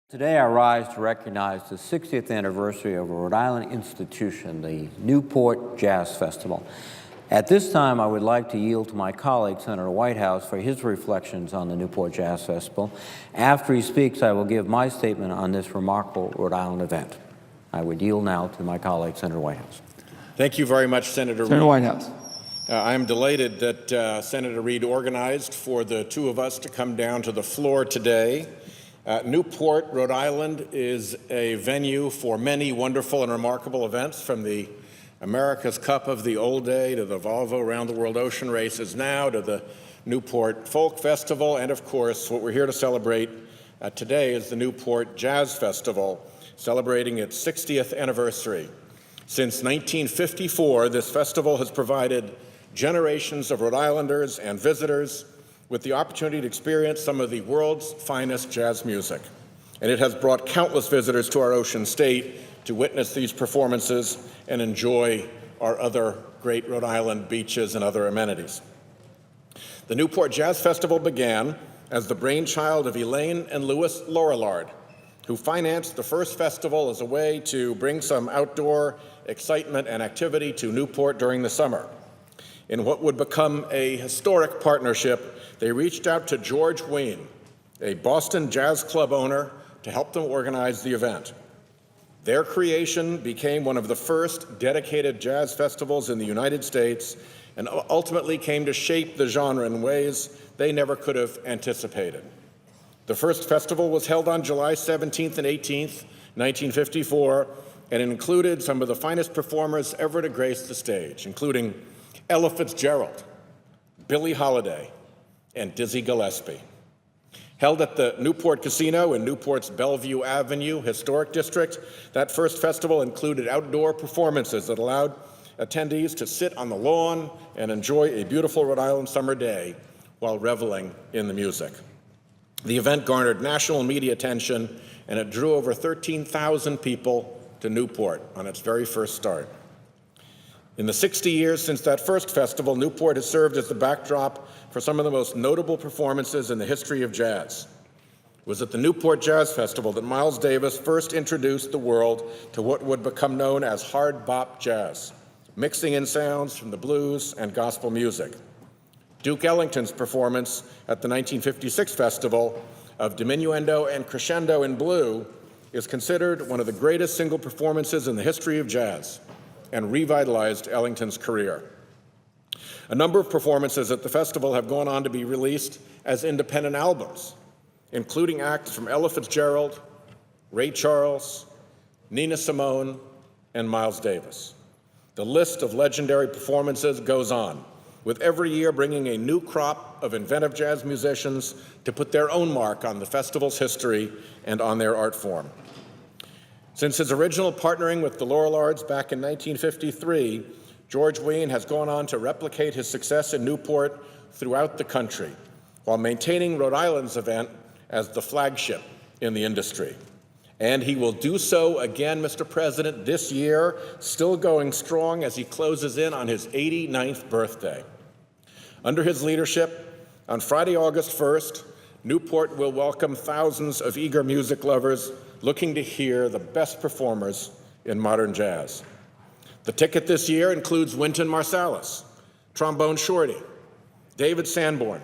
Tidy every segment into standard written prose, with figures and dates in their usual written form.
Today I rise to recognize the 60th anniversary of a Rhode Island institution, the Newport Jazz Festival. At this time, I would like to yield to my colleague, Senator Whitehouse, for his reflections on the Newport Jazz Festival. After he speaks, I will give my statement on this remarkable Rhode Island event. I would yield now to my colleague, Senator Whitehouse. Thank you very much, Senator Reed. Senator Whitehouse. I am delighted that Senator Reed organized for the two of us to come down to the floor today. Newport, Rhode Island is a venue for many wonderful and remarkable events, from the America's Cup of the old day to the Volvo Round the World Ocean Races now to the Newport Folk Festival, and of course what we're here to celebrate today is the Newport Jazz Festival, celebrating its 60th anniversary. Since 1954, this festival has provided generations of Rhode Islanders and visitors with the opportunity to experience some of the world's finest jazz music. And it has brought countless visitors to our ocean state to witness these performances and enjoy our other great Rhode Island beaches and other amenities. The Newport Jazz Festival began as the brainchild of Elaine and Louis Lorillard, who financed the first festival as a way to bring some outdoor excitement and activity to Newport during the summer. In what would become a historic partnership, they reached out to George Wein, a Boston Jazz Club owner, to help them organize the event. Their creation became one of the first dedicated jazz festivals in the United States and ultimately came to shape the genre in ways they never could have anticipated. The first festival was held on July 17th and 18th, 1954, and it included some of the finest performers ever to grace the stage, including Ella Fitzgerald, Billie Holiday, and Dizzy Gillespie. Held at the Newport Casino in Newport's Bellevue Avenue Historic District, that first festival included outdoor performances that allowed attendees to sit on the lawn and enjoy a beautiful Rhode Island summer day while reveling in the music. The event garnered national media attention, and it drew over 13,000 people to Newport on its very first start. In the 60 years since that first festival, Newport has served as the backdrop for some of the most notable performances in the history of jazz. It was at the Newport Jazz Festival that Miles Davis first introduced the world to what would become known as hard bop jazz, mixing in sounds from the blues and gospel music. Duke Ellington's performance at the 1956 festival of Diminuendo and Crescendo in Blue is considered one of the greatest single performances in the history of jazz, and revitalized Ellington's career. A number of performances at the festival have gone on to be released as independent albums, including acts from Ella Fitzgerald, Ray Charles, Nina Simone, and Miles Davis. The list of legendary performances goes on, with every year bringing a new crop of inventive jazz musicians to put their own mark on the festival's history and on their art form. Since his original partnering with the Lorillards back in 1953, George Wein has gone on to replicate his success in Newport throughout the country, while maintaining Rhode Island's event as the flagship in the industry. And he will do so again, Mr. President, this year, still going strong as he closes in on his 89th birthday. Under his leadership, on Friday, August 1st, Newport will welcome thousands of eager music lovers looking to hear the best performers in modern jazz. The ticket this year includes Wynton Marsalis, Trombone Shorty, David Sanborn,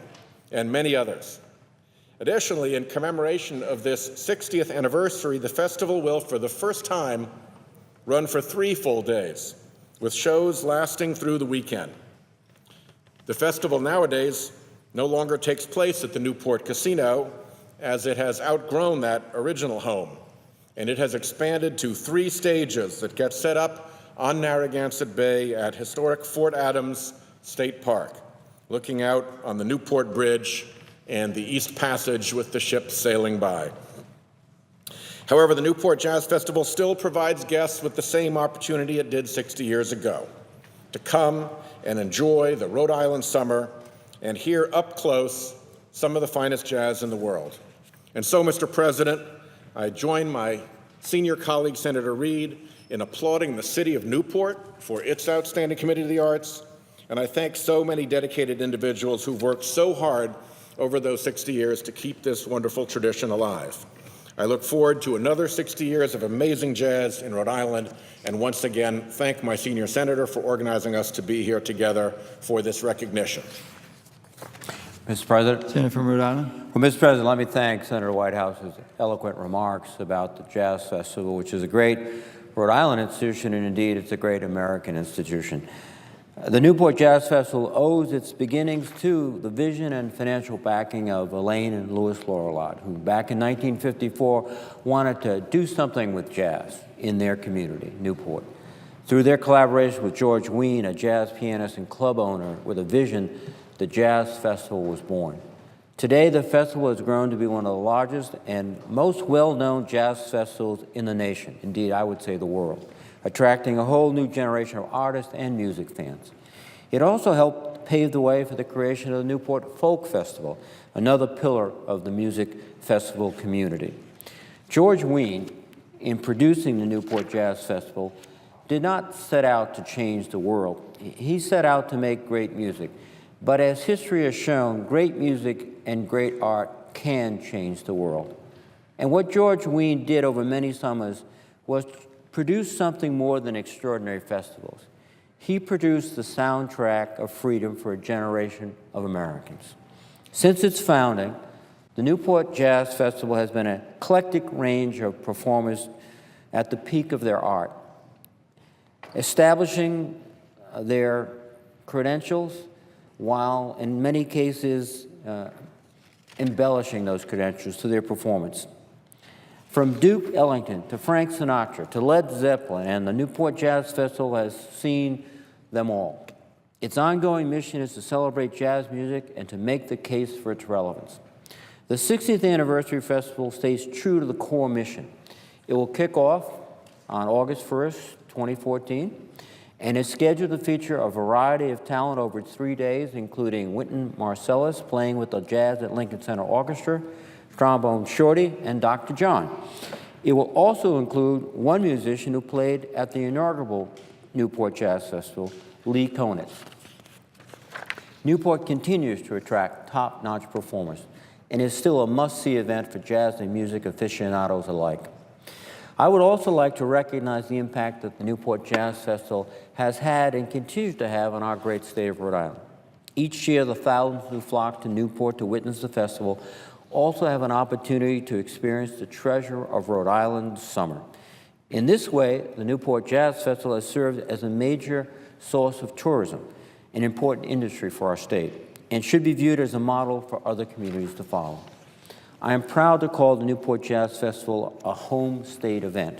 and many others. Additionally, in commemoration of this 60th anniversary, the festival will, for the first time, run for 3 full days, with shows lasting through the weekend. The festival nowadays no longer takes place at the Newport Casino, as it has outgrown that original home, and it has expanded to 3 stages that get set up on Narragansett Bay at historic Fort Adams State Park, looking out on the Newport Bridge and the East Passage with the ships sailing by. However, the Newport Jazz Festival still provides guests with the same opportunity it did 60 years ago, to come and enjoy the Rhode Island summer and hear up close some of the finest jazz in the world. And so, Mr. President, I join my senior colleague, Senator Reed, in applauding the city of Newport for its outstanding Committee of the Arts, and I thank so many dedicated individuals who've worked so hard over those 60 years to keep this wonderful tradition alive. I look forward to another 60 years of amazing jazz in Rhode Island, and once again, thank my senior senator for organizing us to be here together for this recognition. Mr. President. Senator from Rhode Island. Well, Mr. President, let me thank Senator Whitehouse's eloquent remarks about the Jazz Festival, which is a great Rhode Island institution, and indeed it's a great American institution. The Newport Jazz Festival owes its beginnings to the vision and financial backing of Elaine and Louis Lorelot, who back in 1954 wanted to do something with jazz in their community, Newport. Through their collaboration with George Wein, a jazz pianist and club owner with a vision, the Jazz Festival was born. Today, the festival has grown to be one of the largest and most well-known jazz festivals in the nation, indeed, I would say the world, attracting a whole new generation of artists and music fans. It also helped pave the way for the creation of the Newport Folk Festival, another pillar of the music festival community. George Wein, in producing the Newport Jazz Festival, did not set out to change the world. He set out to make great music. But as history has shown, great music and great art can change the world. And what George Wein did over many summers was produce something more than extraordinary festivals. He produced the soundtrack of freedom for a generation of Americans. Since its founding, the Newport Jazz Festival has been an eclectic range of performers at the peak of their art, establishing their credentials while, in many cases, embellishing those credentials to their performance. From Duke Ellington to Frank Sinatra to Led Zeppelin, and the Newport Jazz Festival has seen them all. Its ongoing mission is to celebrate jazz music and to make the case for its relevance. The 60th anniversary festival stays true to the core mission. It will kick off on August 1st, 2014, and is scheduled to feature a variety of talent over 3 days, including Wynton Marsalis playing with the Jazz at Lincoln Center Orchestra, Trombone Shorty, and Dr. John. It will also include one musician who played at the inaugural Newport Jazz Festival, Lee Konitz. Newport continues to attract top-notch performers and is still a must-see event for jazz and music aficionados alike. I would also like to recognize the impact that the Newport Jazz Festival has had and continues to have on our great state of Rhode Island. Each year, the thousands who flock to Newport to witness the festival also have an opportunity to experience the treasure of Rhode Island's summer. In this way, the Newport Jazz Festival has served as a major source of tourism, an important industry for our state, and should be viewed as a model for other communities to follow. I am proud to call the Newport Jazz Festival a home state event.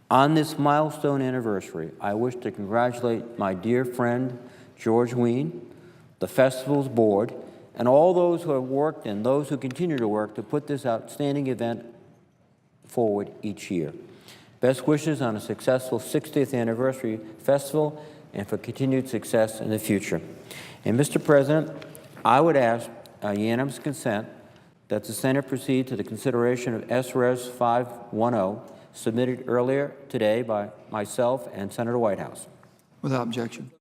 On this milestone anniversary, I wish to congratulate my dear friend, George Wein, the festival's board, and all those who have worked and those who continue to work to put this outstanding event forward each year. Best wishes on a successful 60th anniversary festival and for continued success in the future. And Mr. President, I would ask unanimous consent that the Senate proceed to the consideration of S-Res 510 submitted earlier today by myself and Senator Whitehouse. Without objection.